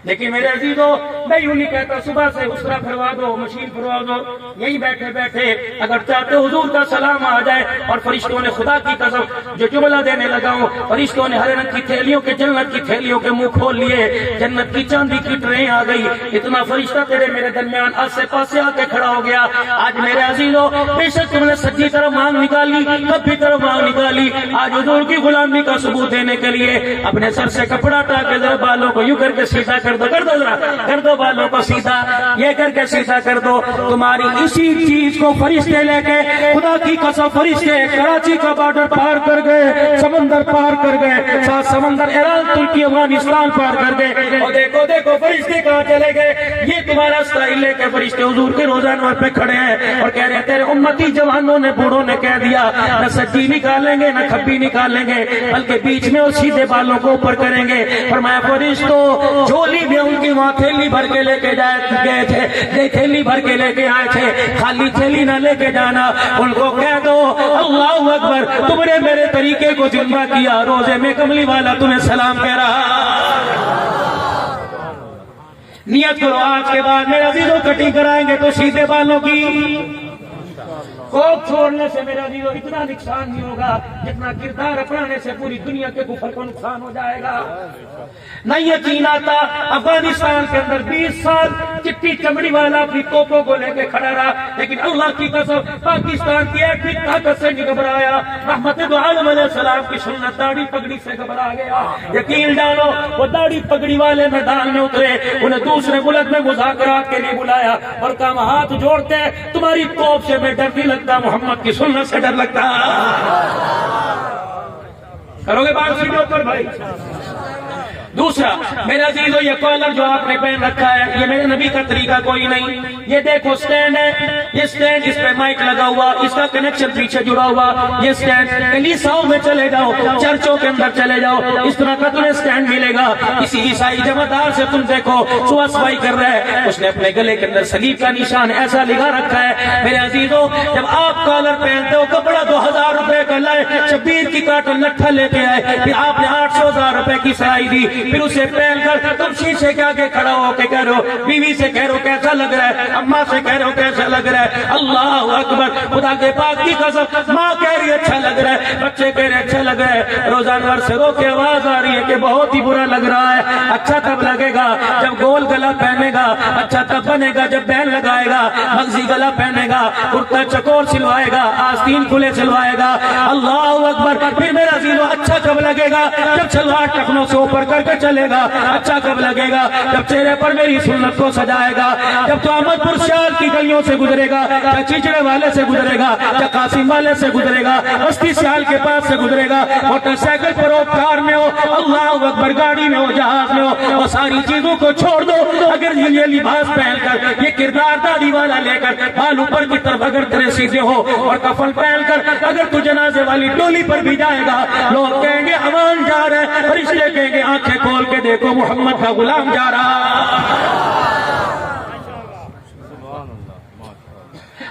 لیکن میرے عزیزوں میں یوں نہیں کہتا صبح سے اسرا پھروا دو، مشین پھروا دو، یہی بیٹھے بیٹھے اگر چاہتے حضور کا سلام آ جائے. اور فرشتوں نے خدا کی قسم جو جملہ دینے لگا ہوں، فرشتوں نے ہرے رنگ کی تھیلیوں کے، جنت کی تھیلیوں کے منہ کھول لیے، جنت کی چاندی کی ٹریں آ گئی. اتنا فرشتہ تیرے میرے درمیان آسے پاسے آ کے کھڑا ہو گیا. آج میرے عزیزوں بے شک تم نے سچی طرف مانگ نکالی، کبھی طرف مانگ نکالی. آج حضور کی غلامی کا ثبوت دینے کے لیے اپنے سر سے کپڑا ہٹا کے ذرا بالوں کو یوں کر کے سیدھا کر دو بالوں کو سیدھا، یہ کر کے سیدھا کر دو. تمہاری اسی چیز کو فرشتے لے کے، خدا کی قسم فرشتے کراچی کا بارڈر پار کر گئے، سمندر پار کر گئے، ساتھ سمندر ایران، ترکی، افغانستان پار کر گئے. اور دیکھو دیکھو فرشتے کہاں چلے گئے. یہ تمہارا اسٹائل لے کے فرشتے حضور کے روزانوں پہ کھڑے ہیں اور کہہ رہے ہیں تیرے امتی جوانوں نے، بوڑھوں نے کہہ دیا نہ سجی نکالیں گے نہ کھبی نکالیں گے، بلکہ بیچ میں اور سیدھے بالوں کو اوپر کریں گے. فرمایا فرشتوں جھولی بھی ان کی وہاں تھیلی بھر کے لے کے گئے تھے، یہ تھیلی بھر کے لے کے آئے تھے، خالی تھیلی نہ لے کے جانا. ان کو کہہ دو اللہ اکبر، تم نے میرے طریقے کو ذمہ کیا، روزے میں کملی والا تمہیں سلام کہہ رہا. نیت کرو آج کے بعد میرے عزیزوں کٹنگ کرائیں گے تو سیدھے بالوں کی. کوک چھوڑنے سے میرے عزیزوں اتنا نقصان نہیں ہوگا جتنا کردار اپنانے سے پوری دنیا کے کفر کو نقصان ہو جائے گا. نہ یقین آتا افغانستان کے اندر 20 سال چٹی چمڑی والا اپنی توپوں کو لے کے کھڑا رہا، لیکن اللہ کی قسم پاکستان کی ایک بھی طاقت سے نہیں گھبرایا. رحمت دو عالم علیہ السلام کی سنت داڑھی پگڑی سے گھبرا گیا. یقین ڈالو وہ داڑھی پگڑی والے میدان میں اترے، انہیں دوسرے ملک میں مذاکرات کے لیے بلایا اور کہا ہاتھ جوڑتے تمہاری توپ سے میں ڈر نہیں لگتا، محمد کی سنت سے ڈر لگتا. کرو گے بات سیدھے اوپر بھائی. دوسرا میرے عزیزو یہ کالر جو آپ نے پہن رکھا ہے یہ میرے نبی کا طریقہ کوئی نہیں. یہ دیکھو سٹینڈ ہے، یہ سٹینڈ اس پہ مائک لگا ہوا، اس کا کنیکشن پیچھے جڑا ہوا. یہ سٹینڈ کلیساؤں میں چلے جاؤ، چرچوں کے اندر چلے جاؤ، اس طرح کا تمہیں سٹینڈ ملے گا. کسی عیسائی جمعدار سے تم دیکھو صبح صفائی کر رہا ہے، اس نے اپنے گلے کے اندر صلیب کا نشان ایسا لگا رکھا ہے. میرے عزیزو جب آپ کالر پہنتے ہو کپڑا 2000 روپے کا لائے، شبیر کی کاٹن لٹھا لے کے آئے، پھر آپ نے 800,000 روپے کی سلائی دی، پھر اسے پہن کر تم شیشے کے آگے کھڑا ہو کے کہہ رہے ہو، بیوی سے کہہ رہے ہو کیسا لگ رہا ہے، اماں سے کہہ رہے ہو کیسا لگ رہا ہے. اللہ اکبر، خدا کے پاک کی قسم ماں کہہ رہی ہے اچھا لگ رہا ہے، بچے کہہ رہے ہیں اچھا لگ رہا ہے. روزانور سے رو کے آواز آ رہی ہے کہ بہت ہی برا لگ رہا ہے. اچھا تب لگے گا جب گول گلا پہنے گا، اچھا تب بنے گا جب بہن لگائے گا، مغزی گلا پہنے گا، کرتا چکور سلوائے گا، آستین کھلے سلوائے گا. اللہ اکبر. پھر میرا عزیزو اچھا کب لگے گا جب شلوار ٹخنوں سے اوپر کر کے چلے گا. اچھا کب لگے گا جب چہرے پر میری سنت کو سجائے گا، جب تو احمد پور شہر کی گلیوں سے گزرے گا، یا چچڑے والے سے گزرے گا، یا قاسم والے سے گزرے گا، بستی سیال کے پاس سے گزرے گا، موٹر سائیکل پر ہو، کار میں ہو، اللہ اکبر، گاڑی میں ہو، جہاز میں ہو، وہ ساری چیزوں کو چھوڑ دو. اگر یہ لباس پہن کر، یہ کردار داڑھی والا لے کر، بال اوپر کی طرف اگر تیرے سیدھے ہو اور کفن پہن کر اگر تو جنازے والی ٹولی پر بھی جائے گا، لوگ کہیں گے امان جا رہا ہے، فرشتے کہیں گے آنکھیں کھول کے دیکھو محمد کا غلام جا رہا.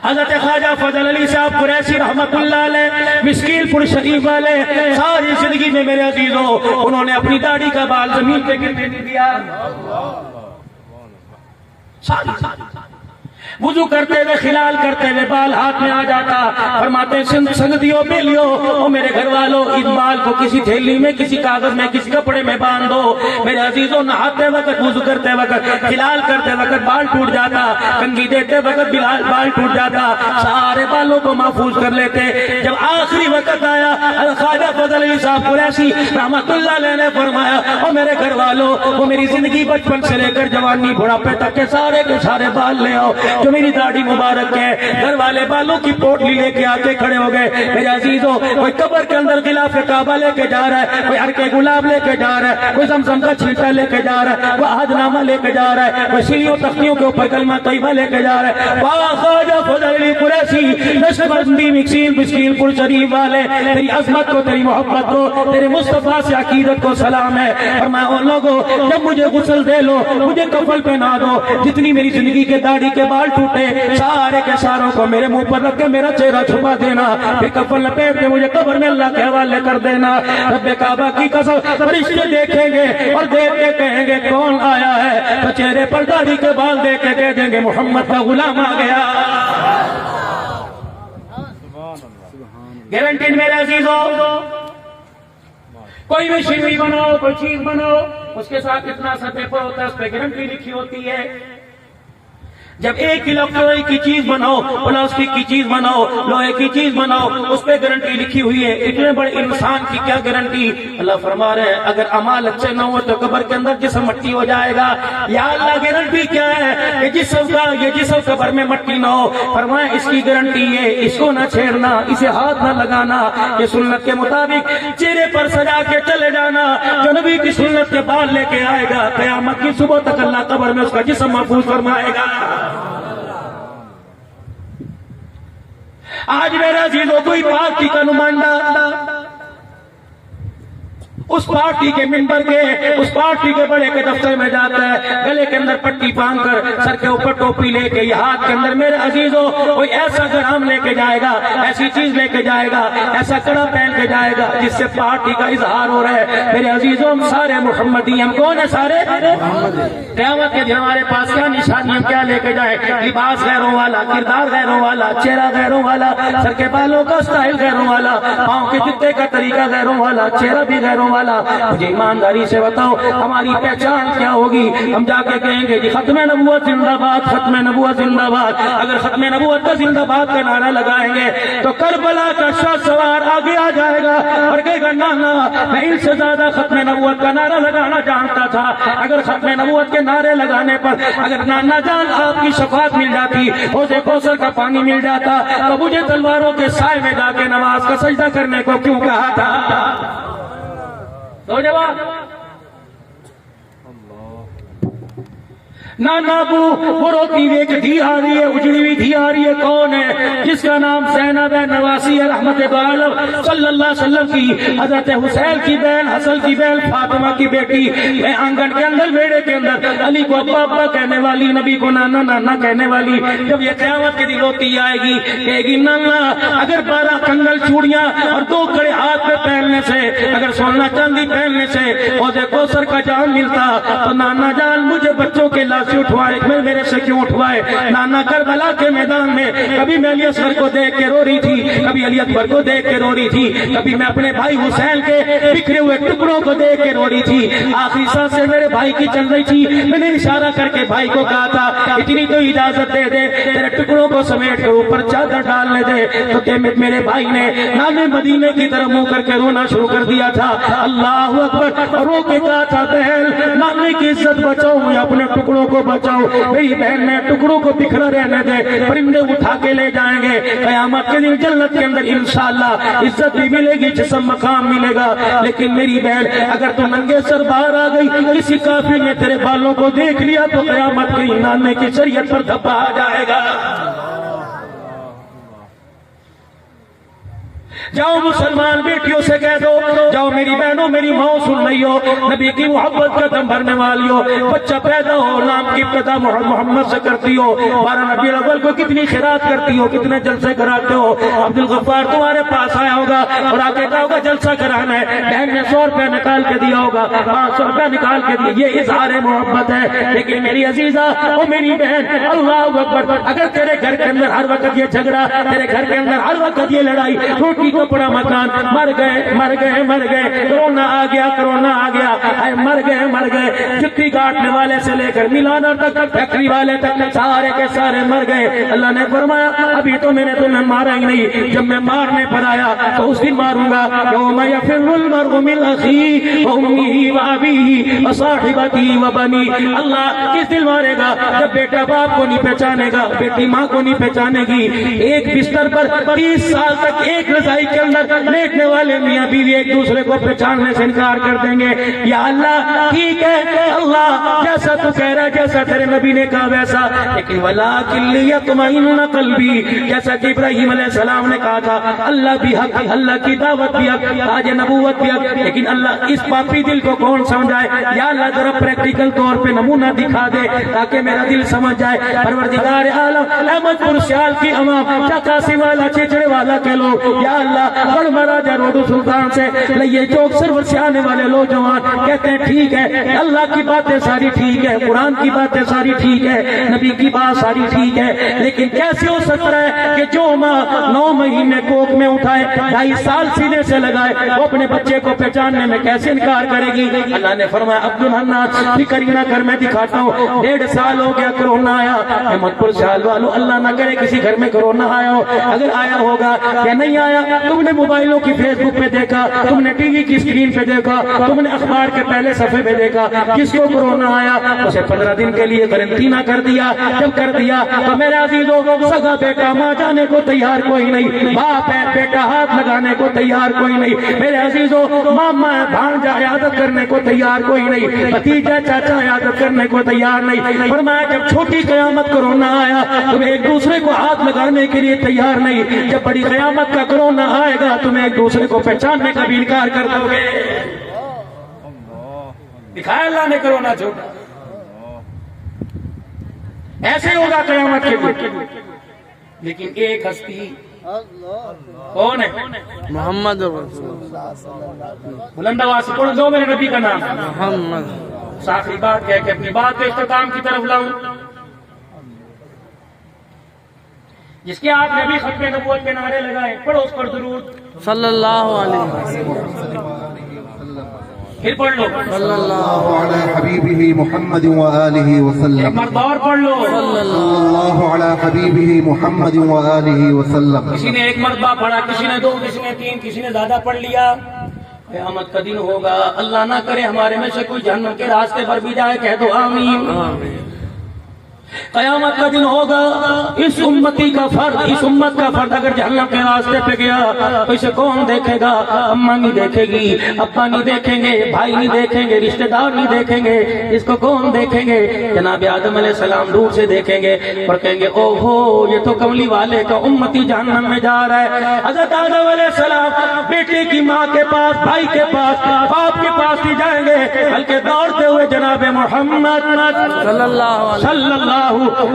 حضرت خواجہ فضل علی صاحب قریشی رحمت اللہ علیہ مسکین پور شریف والے ساری زندگی میں میرے عزیزوں انہوں نے اپنی داڑھی کا بال زمین پہ گرنے نہیں دیا. وضو کرتے ہوئے خلال کرتے ہوئے بال ہاتھ میں آ جاتا. فرماتے سنگتیوں بیلیوں او میرے گھر والوں اس بال کو کسی تھیلی میں کسی کاغذ میں کسی کپڑے میں باندھ دو. میرے عزیزوں نہاتے وقت وضو کرتے وقت خلال کرتے وقت بال ٹوٹ جاتا, کنگھی دیتے وقت بال ٹوٹ جاتا, سارے بالوں کو محفوظ کر لیتے. جب آخری وقت آیا خواجہ فضل علی صاحب قریشی رحمت اللہ علیہ نے فرمایا او میرے گھر والوں وہ میری زندگی بچپن سے لے کر جوانی بڑھاپے تک کے سارے بال لے آؤ جو میری داڑھی مبارک ہے. گھر والے بالوں کی پوٹلی لے کے آ کے کھڑے ہو گئے. میرے عزیزوں کوئی قبر کے اندر غلاف کعبہ لے کے جا رہا ہے, کوئی عرق گلاب لے کے جا رہا ہے, کوئی زمزم کا چھینٹا لے کے جا رہا ہے, کوئی عہد نامہ لے کے جا رہا ہے, کوئی سیڑھیوں تختیوں کے اوپر کلمہ طیبہ لے کے جا رہا ہے. واہ خواجہ فضل علی قریشی نشبندی مسکین پور شریف والے تیری عظمت کو تیری محبت کو تیرے مصطفیٰ سے عقیدت کو سلام ہے. اور میں ان لوگوں جب مجھے غسل دے لو مجھے کفن پہنا دو, جتنی میری زندگی کے داڑھی کے بال ٹوٹے سارے کے ساروں کو میرے منہ پر رکھ کے میرا چہرہ چھپا دینا, پھر کفن لپیٹ کے مجھے قبر میں اللہ کے حوالے کر دینا. رب کعبہ کی قسم فرشتے دیکھیں گے اور دیکھ کے کہیں گے کون آیا ہے, تو چہرے پر داڑھی کے بال دیکھ کے کہہ دیں گے محمد کا غلام آ گیا. گارنٹیڈ میرے عزیزوں کوئی بھی شیوی بناؤ کوئی چیز بناؤ اس کے ساتھ اتنا سا پیپر ہوتا ہے اس پہ گارنٹی لکھی ہوتی ہے. جب ایک الیکٹرانک کی چیز بناؤ پلاسٹک کی چیز بناؤ لوہے کی چیز بناؤ اس پہ گارنٹی لکھی ہوئی ہے. اتنے بڑے انسان کی کیا گارنٹی. اللہ فرما رہے ہیں اگر اعمال اچھے نہ ہو تو قبر کے اندر جسم مٹی ہو جائے گا. یا اللہ گارنٹی کیا ہے کہ یہ جسم قبر میں مٹی نہ ہو. فرمائے اس کی گارنٹی ہے اس کو نہ چھیڑنا اسے ہاتھ نہ لگانا, یہ سنت کے مطابق چہرے پر سجا کے چلے جانا. جو نبی کی سنت کے بال لے کے آئے گا قیامت کی صبح تک اللہ قبر میں اس کا جسم محفوظ فرمائے گا. آج میرے عزیزوں کوئی پارٹی کا نمائندہ اس پارٹی کے ممبر کے اس پارٹی کے بڑے کے دفتر میں جاتا ہے, گلے کے اندر پٹی باندھ کر سر کے اوپر ٹوپی لے کے یہ ہاتھ کے اندر میرے عزیزوں کوئی ایسا گرام لے کے جائے گا, ایسی چیز لے کے جائے گا, ایسا کڑا پہن کے جائے گا جس سے پارٹی کا اظہار ہو رہا ہے. میرے عزیزوں ہم سارے محمدی, ہم کون ہیں سارے. قیامت کے دن ہمارے پاس کیا نشانی, ہم کیا لے کے جائیں. لباس غیروں والا, کردار غیروں والا, چہرہ غیروں والا, سر کے بالوں کا سٹائل غیروں والا, پاؤں کے جوتے کا طریقہ غیروں والا, چہرہ بھی غیروں والا. مجھے ایمانداری سے بتاؤ ہماری پہچان کیا ہوگی. ہم جا کے کہیں گے جی ختم نبوت زندہ باد, ختم نبوت زندہ باد. اگر ختم نبوت کا زندہ باد کا نعرہ لگائیں گے تو کربلا کا شاہ سوار آگے آ جائے گا اور کہے گا نانا میں ان سے زیادہ ختم نبوت کا نعرہ لگانا جانتا تھا. اگر ختم نبوت کے نعرے لگانے پر اگر نانا جان آپ کی شفاعت مل جاتی, حوض کوثر کا پانی مل جاتا, تو مجھے تلواروں کے سائے میں جا کے نماز کا سجدہ کرنے کو کیوں کہا تھا. تو جواب نانا ابو وہ روتی ہوئی ایک دھی آ رہی ہے, اجڑی ہوئی دھی آ رہی ہے. کون ہے؟ جس کا نام زینب ہے نواسی ہے رحمت عالم صلی اللہ علیہ وسلم کی حضرت حسین کی بہن, حسن کی بہن, فاطمہ کی بیٹی. آنگن کے اندر ویڑے کے اندر علی کو ابا ابا کہنے والی, نبی کو نانا نانا کہنے والی. جب یہ قیامت کے دن روتی آئے گی کہے گی نانا اگر 12 کنگل چوڑیاں اور 2 کڑے ہاتھ پہ پہننے سے, اگر سونا چاندی پہننے سے حوض کوثر کا جام ملتا تو نانا جان مجھے بچوں کے لاش اٹھوائے, میرے سے کیوں اٹھوائے. نانا کربلا کے میدان میں کبھی میں علی اصغر کو دیکھ کے رو رہی تھی, کبھی علی اکبر کو دیکھ کے رو رہی تھی, کبھی میں اپنے بھائی حسین کے بکھرے ہوئے ٹکڑوں کو دیکھ کے رو رہی تھی. آخری سانس سے میرے بھائی کی چل رہی تھی, میں نے اشارہ کر کے بھائی کو کہا تھا اتنی تو اجازت دے دے تیرے ٹکڑوں کو سمیٹ کر اوپر چادر ڈالنے دے. تو کہ میرے بھائی نے نانے مدینے کی طرف منہ کر کے رونا شروع کر دیا تھا. اللہ اکبر, رو کے کہا تھا بہن نانے کی عزت بچاؤ, میں اپنے ٹکڑوں کو بچاؤ. میری بہن میں ٹکڑوں کو بکھرا رہنے دے, پرندے اٹھا کے لے جائیں گے. قیامت کے دن جنت کے اندر انشاءاللہ عزت بھی ملے گی, جسم مقام ملے گا. لیکن میری بہن اگر تو ننگے سر باہر آ گئی, کسی کافر نے تیرے بالوں کو دیکھ لیا تو قیامت کے دن نانے کی شریعت پر دھبا آ جائے گا. جاؤ مسلمان بیٹیوں سے کہہ دو، جاؤ میری بہنوں میری ماں سن رہی ہو، نبی کی محبت کا دم بھرنے والی ہو، بچہ پیدا ہو نام کی ابتدا محمد سے کرتی ہو، 12 ربیع الاول کو کتنی خیرات کرتی ہو، کتنے جلسے کراتے ہو۔ عبد الغفار تمہارے پاس آیا ہوگا اور آ کے کہا ہوگا جلسہ کرانا ہے، بہن نے 100 روپے نکال کے دیا ہوگا، 500 روپے نکال کے دیا، یہ اظہار محبت ہے۔ لیکن میری عزیزہ اور میری بہن، اللہ اکبر، اگر تیرے گھر کے اندر ہر وقت یہ جھگڑا، تیرے گھر کے اندر ہر وقت یہ لڑائی، روٹی کپڑا مکان، مر گئے مر گئے مر گئے، کرونا آ گیا کرونا آ گیا، اے مر گئے مر گئے، جتی کاٹنے والے سے لے کر ملانا تک، فیکٹری والے تک، سارے کے سارے مر گئے۔ اللہ نے فرمایا ابھی تو میں نے تمہیں مارا ہی نہیں، جب میں مارنے پر آیا تو اس دن ماروں گا، یوم یفر المرء من اخیہ وامہ وابیہ وصاحبتہ وبنیہ۔ اللہ کس دن مارے گا؟ جب بیٹا باپ کو نہیں پہچانے گا، بیٹی ماں کو نہیں پہچانے گی۔ ایک بستر پر 30 سال تک ایک رضائی کے اندر لیٹنے والے میاں بیوی ایک دوسرے کو پہچاننے سے انکار کر دیں گے۔ یا اللہ ٹھیک ہے اللہ جیسا تو کہہ رہا ہے، جیسا تیرے نبی نے کہا ویسا، لیکن وَلَٰكِن لِيَطْمَئِنَّ قَلْبِي، جیسا کہ ابراہیم علیہ السلام نے کہا تھا اللہ بھی حق، اللہ کی دعوت بھی حق، تاج نبوت بھی حق، لیکن اللہ اس پاپی دل کو کون سمجھائے؟ یا اللہ ذرا پریکٹیکل طور پہ نمونہ دکھا دے تاکہ میرا دل سمجھ جائے۔ پروردگار عالم احمد پور سیال کی عوام، چکاسی والا چچڑے والا کے لوگ، یا اللہ بڑ مہاراجہ روڈو سلطان سے لئے چوک سرور سے آنے والے نوجوان کہتے ہیں ٹھیک ہے اللہ کی باتیں ساری ٹھیک ہے، قرآن کی باتیں ساری ٹھیک ہے، نبی کی بات ساری ٹھیک ہے، لیکن کیسے ہو سکتا ہے کہ جو ماں 9 مہینے کوکھ میں اٹھائے، 2.5 سال سینے سے لگائے، وہ اپنے بچے کو پہچاننے میں کیسے انکار کرے گی؟ اللہ نے فرمایا عبد الحنان فکر ہی نہ کر، میں دکھاتا ہوں، 1.5 سال ہو گیا کرونا آیا، احمد پور سیال والو اللہ نہ کرے کسی گھر میں کرونا آیا ہو، اگر آیا ہوگا یا نہیں آیا، تم نے موبائلوں کی فیس بک پہ دیکھا، تم نے ٹی وی کی اسکرین پہ دیکھا، تم نے اخبار کے پہلے صفحے پہ دیکھا، کس کو کرونا آیا اسے 15 دن کے لیے قرنطینہ کر دیا۔ جب کر دیا تو میرے عزیزوں سگا بیٹا ماں جانے کو تیار کوئی نہیں، باپ ہے بیٹا ہاتھ لگانے کو تیار کوئی نہیں، میرے عزیزوں ماما ہے بھانجا عیادت کرنے کو تیار کوئی نہیں، بھتیجا چاچا عیادت کرنے کو تیار نہیں۔ فرمایا جب چھوٹی قیامت کرونا آیا تم ایک دوسرے کو ہاتھ لگانے کے لیے تیار نہیں، جب بڑی قیامت کا کرونا آئے گا تم ایک دوسرے کو پہچاننے کا بھی انکار کر دو گے۔ دکھایا اللہ نے کرونا چھوٹا، ایسے ہوگا قیامت کے دن۔ لیکن ایک ہستی کون ہے؟ محمد رسول اللہ، بلند آواز سے پڑھ دو میرے نبی کا نام محمد۔ آخری بات کہہ کے اپنی بات کے اختتام کی طرف لاؤں، جس کے آپ نبی ختم نبوت کے نعرے لگائے، پڑھو اس پر درود صلی اللہ علیہ وسلم، پھر پڑھ لو صلی اللہ على حبيبه محمد وآله ایک وسلم، مرتبہ اور پڑھ لو، صلى الله على حبيبه محمد وآله وسلم۔ کسی نے ایک مرتبہ پڑھا، کسی نے 2، کسی نے 3، کسی نے زیادہ پڑھ لیا۔ قیامت کا دن ہوگا، اللہ نہ کرے ہمارے میں سے کوئی جہنم کے راستے پر بھی جائے، کہہ دو آمین۔ قیامت کا دن ہوگا، اس امتی کا فرد، اس امت کا فرد اگر جہنم کے راستے پہ گیا تو اسے کون دیکھے گا؟ اماں نہیں دیکھے گی، ابا نہیں دیکھیں گے، بھائی نہیں دیکھیں گے، رشتہ دار نہیں دیکھیں گے، اس کو کون دیکھیں گے؟ جناب آدم علیہ السلام دور سے دیکھیں گے اور کہیں گے او ہو یہ تو کملی والے کا امتی جہنم میں جا رہا ہے۔ حضرت آدم علیہ السلام بیٹے کی ماں کے پاس، بھائی کے پاس، باپ کے پاس نہیں جائیں گے، بلکہ دوڑتے ہوئے جناب محمد صلی اللہ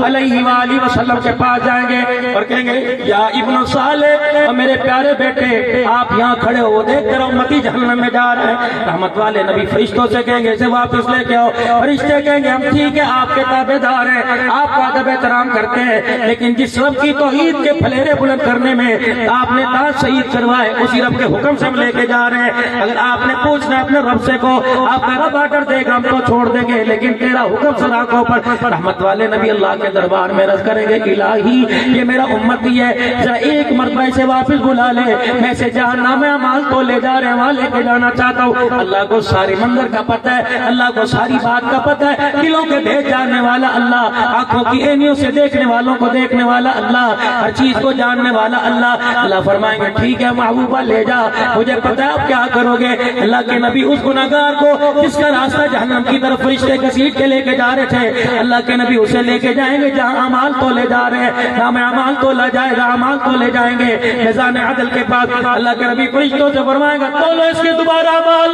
علیہ وآلہ وسلم کے پاس جائیں گے اور کہیں گے یا ابن صالح اور میرے پیارے بیٹے آپ یہاں کھڑے ہو، دیکھ کر امتی جہنم میں جا رہے ہیں۔ رحمت والے نبی فرشتوں سے کہیں گے اسے واپس لے کے آؤ، فرشتے کہیں گے ہم ٹھیک ہے آپ کے تابع دار ہیں، آپ کا ادب احترام کرتے ہیں، لیکن جس رب کی توحید کے پھلیرے بلند کرنے میں آپ نے تاج شہید کروائے اسی رب کے حکم سے ہم لے کے جا رہے ہیں۔ اگر آپ نے پوچھنا اپنے رب سے کو آپ کا رب آرڈر دے گا ہم تو چھوڑ دیں گے، لیکن تیرا حکم سر آنکھوں پر۔ رحمت والے نبی اللہ کے دربار میں عرض کریں گے الہی یہ میرا امتی ہے، ذرا ایک مرتبہ اسے واپس بلا لے، میں اسے جہنم اعمال کو لے جا رہے وہاں لے کے جانا چاہتا ہوں۔ اللہ کو ساری منظر کا پتہ ہے، اللہ کو ساری بات کا پتہ ہے، دلوں کے بھیج جاننے والا اللہ، آنکھوں کی اینیوں سے دیکھنے والوں کو دیکھنے والا اللہ، ہر چیز کو جاننے والا اللہ۔ اللہ فرمائیں گے ٹھیک ہے محبوبہ لے جا، مجھے پتہ ہے آپ کیا کرو گے۔ اللہ کے نبی اس گناہگار کو جس کا راستہ جہنم کی طرف فرشتے گھسیٹ کے لے کے جا رہے تھے، اللہ کے نبی اسے اسے لے کے جائیں گے جہاں اعمال تولے جا رہے ہیں، نام اعمال تولا جائے گا، اعمال تولے جائیں گے میزان عدل کے پاس۔ اللہ کے نبی فرشتوں سے فرمائے گا تولو اس کے دوبارہ اعمال۔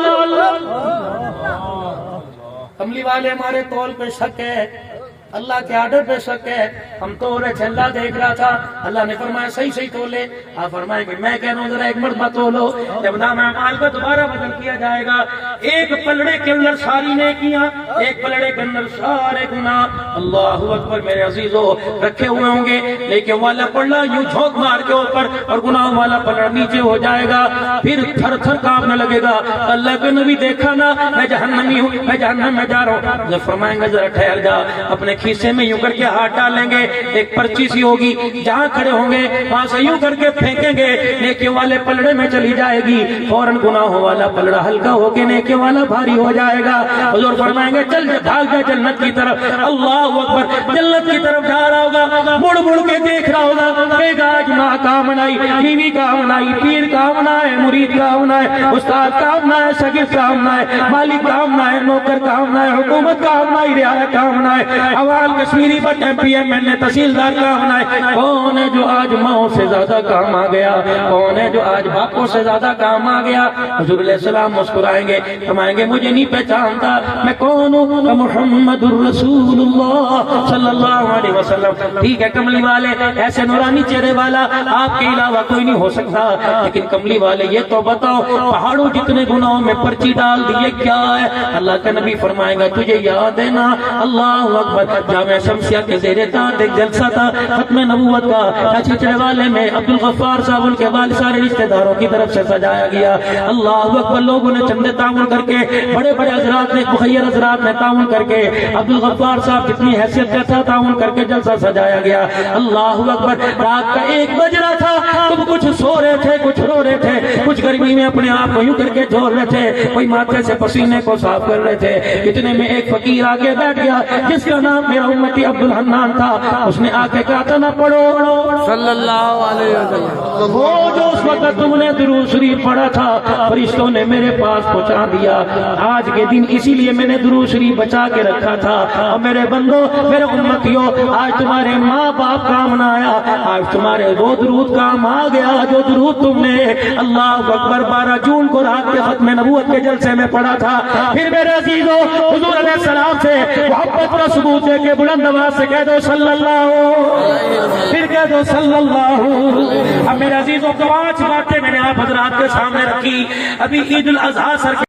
کملی والے ہمارے تول پہ شک ہے، اللہ کے آرڈر پہ شک ہے، ہم تو رہے تھے، اللہ دیکھ رہا تھا، اللہ نے فرمایا صحیح صحیح تولے۔ آپ فرمائیں کہ میں کہہ رہا ہوں ذرا ایک مرتبہ تولو۔ جب نام اعمال کو دوبارہ بدل کیا جائے گا، ایک پلڑے کے اندر ساری نیکیاں، ایک پلڑے کے اندر سارے گناہ، اللہ اکبر میرے عزیزو، رکھے ہوئے ہوں گے، لیکن والا پلڑا یوں جھونک مار کے اوپر اور گناہ والا پلڑا نیچے ہو جائے گا، پھر تھر تھر کانپنے لگے گا۔ اللہ کے نبی دیکھا نا میں جہنمی ہوں، میں جہنم میں جا رہا ہوں۔ جب فرمائیں گے ذرا ٹھہر جا، اپنے کھیسے میں یوں کر کے ہاتھ ڈالیں گے، ایک پرچی سی ہوگی، جہاں کھڑے ہوں گے وہاں سے یوں کر کے پھینکیں گے، نیکیوں والے پلڑے میں چلی جائے گی، فوراً گناہوں والا پلڑا ہلکا ہو کے نیکیوں والا بھاری ہو جائے گا۔ حضور فرمائیں گے چل بھاگ جا جنت کی طرف، اللہ اکبر، جنت کی طرف جا رہا ہوگا، مڑ مڑ کے دیکھ رہا ہوگا، کہے گا آج ماں کام نائی، بیوی کام نائی، پیر کام نہ ہے، مرید کام نہ ہے، استاد کام نہ ہے، شاگرد کام نہ ہے، مالک کام نہ ہے، نوکر کام نہ ہے، حکومت کام نہ ہے، رعایا کام نہ ہے، عوام کشمیری بٹ M P M L A تحصیلدار کام نہ ہے۔ کون ہے جو آج ماں سے زیادہ کام آ گیا؟ کون ہے جو آج باپوں سے زیادہ کام آ گیا؟ حضور علیہ السلام مسکرائیں گے، فرمائیں گے مجھے نہیں پہچانتا میں کون ہوں؟ محمد الرسول اللہ صلی اللہ علیہ وسلم۔ ٹھیک ہے کملی والے، ایسے نورانی چہرے والا آپ کے علاوہ کوئی نہیں ہو سکتا، لیکن کملی والے یہ تو بتاؤ پہاڑوں جتنے گناہوں میں پرچی ڈال دیے کیا ہے؟ اللہ کا نبی فرمائے گا تجھے یاد ہے نا؟ اللہ اکبر، جامع شمسیہ کے زیر تحت ایک جلسہ تھا ختم نبوت کا، چچڑے والے میں عبد الغفار صاحب ان کے والد سارے رشتہ داروں کی طرف سے سجایا گیا۔ اللہ اکبر، لوگوں نے چندے تعاون کر کے، بڑے بڑے حضرات نے، مخیر حضرات نے تعاون کر کے، عبد الغفار صاحب جتنی حیثیت کا تھا تعاون کر کے جلسہ سجایا گیا۔ اللہ اکبر، رات کا 1 بج رہا تھا، تم کچھ سو رہے تھے، کچھ رو رہے تھے، کچھ گرمی میں اپنے آپ کو یوں کر کے جھول رہے تھے، کوئی ماتھے سے پسینے کو صاف کر رہے تھے۔ اتنے میں ایک فقیر آگے بیٹھ گیا جس کا نام میرا امتی عبد الحنان تھا، اس نے آ کے کہا تھا نہ پڑھو صلی اللہ علیہ وسلم، وہ جو اس وقت تم نے درود شریف پڑھا تھا فرشتوں نے میرے پاس پہنچا دیا۔ آج کے دن اسی لیے میں نے درود شریف بچا کے رکھا تھا۔ اور میرے بندو، میرے امتیوں، آج تمہارے ماں باپ کام نہ آیا، آج تمہارے وہ درود کام آ گیا جو درود تم نے اللہ اکبر 12 جون کو رات کے ختم نبوت کے جلسے میں پڑھا تھا۔ پھر میرے عزیزوں، حضور علیہ السلام سے محبت کا ثبوت دے کے بلند آواز سے کہہ دو صلی اللہ، پھر کہہ دو صلی اللہ۔ اب میرے عزیزوں 5 باتیں میں نے آپ حضرات کے سامنے رکھی۔ ابھی عید الاضحیٰ سر